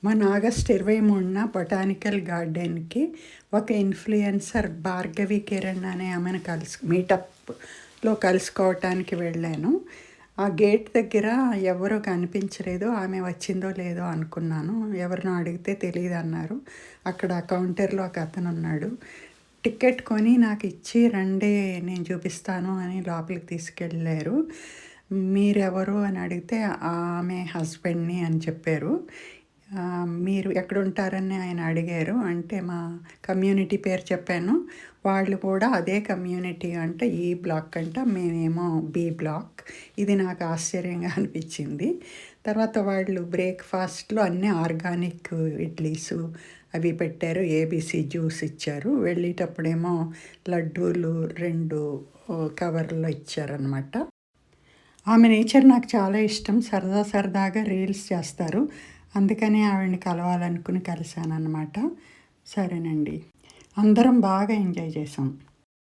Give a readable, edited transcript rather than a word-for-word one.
మన August 23న botanical గార్డెన్కి ఒక influencer Bhargavi Kiran అనే ఆమెను మీటప్లో కలుసుకోవటానికి వెళ్ళాను. ఆ గేట్ దగ్గర ఎవరో కనిపించలేదు. ఆమె వచ్చిందో లేదో అనుకున్నాను. ఎవరినో అడిగితే తెలియదు అన్నారు. అక్కడ కౌంటర్లో ఒక అతను ఉన్నాడు. టికెట్ కొని నాకు ఇచ్చి రండి నేను చూపిస్తాను అని లోపలికి తీసుకెళ్ళారు. మీరెవరు అని అడిగితే ఆమె హస్బెండ్ని అని చెప్పారు. మీరు ఎక్కడుంటారని ఆయన అడిగారు. అంటే మా కమ్యూనిటీ పేరు చెప్పాను. వాళ్ళు కూడా అదే కమ్యూనిటీ అంటే ఈ బ్లాక్ అంట, మేమేమో బి బ్లాక్. ఇది నాకు ఆశ్చర్యంగా అనిపించింది. తర్వాత వాళ్ళు బ్రేక్ఫాస్ట్లో అన్నీ ఆర్గానిక్ ఇడ్లీసు అవి పెట్టారు. ఏబీసీ జ్యూస్ ఇచ్చారు. వెళ్ళేటప్పుడేమో లడ్డూలు 2 కవర్లో ఇచ్చారనమాట. ఆమె నేచర్ నాకు చాలా ఇష్టం. సరదాగా రీల్స్ చేస్తారు. అందుకనే ఆవిడని కలవాలనుకుని కలిశానన్నమాట. సరేనండి. అందరం బాగా ఎంజాయ్ చేసాం.